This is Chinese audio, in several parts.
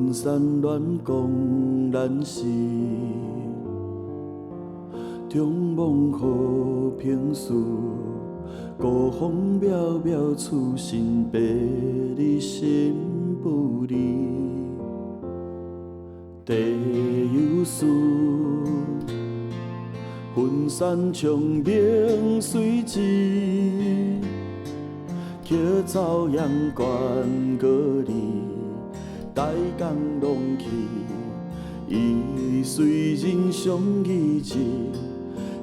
云山乱讲咱是中梦好平事，孤风渺渺厝心白日心不离。地有事，云山长明水枝，桥走阳关过里，大江拢去，伊随人相依志。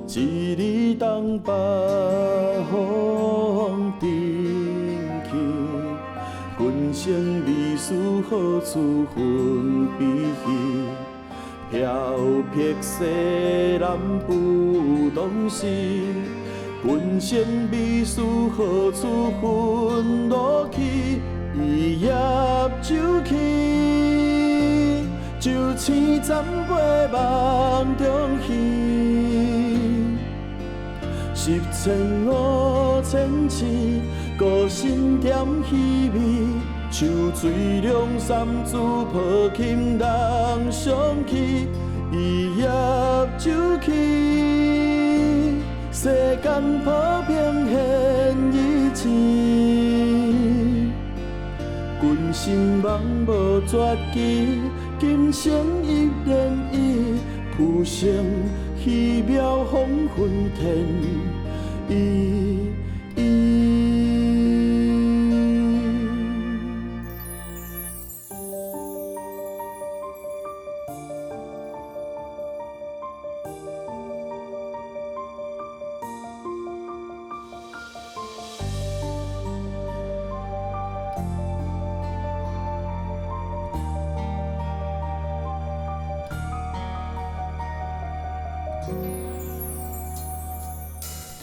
一日东北风阵起，君生秘书好处分悲喜。飘泊西南不当时，君生秘书好处分落去。伊叶酒起，酒醒暂陪梦中戏。10,500次，孤身点稀微，像水凉三珠抱琴人相起，伊叶酒起，世间普遍现意志。君心梦无绝技，今生一念伊，浮生虚渺风云天。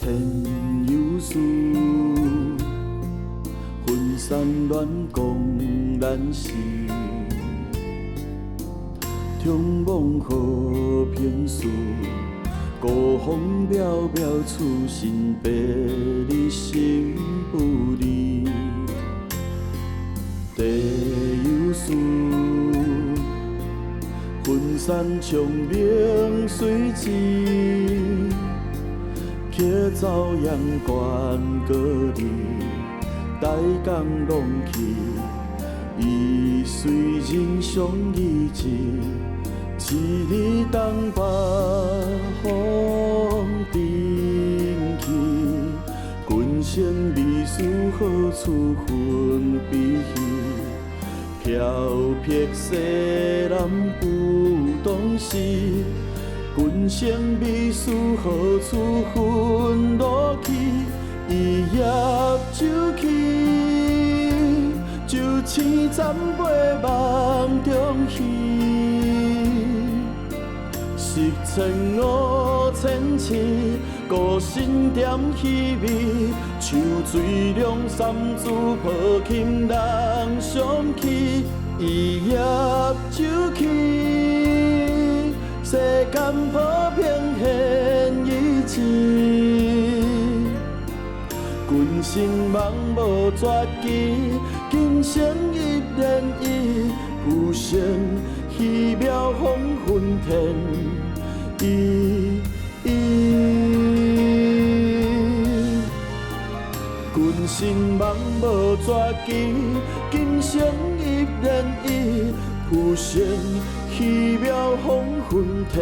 天有事，云山乱讲咱是中梦好平事，孤风渺渺厝心白日心不离。地有事，云山长明水枝。桥走阳关过里，大江拢去，伊随人相依志。一日东北风阵起，君生秘书好处分悲喜。飘泊西南不当时，君生秘书好处分落去，伊叶酒起，酒醒暂陪梦中戏。10,500次，孤身点稀微，像水凉三珠抱琴人相起，伊叶酒起。世间普遍现意志，君心梦无绝技，今生一念伊，浮生虚渺风云天。君心梦无绝技，今生一念伊，浮生虚渺风云天。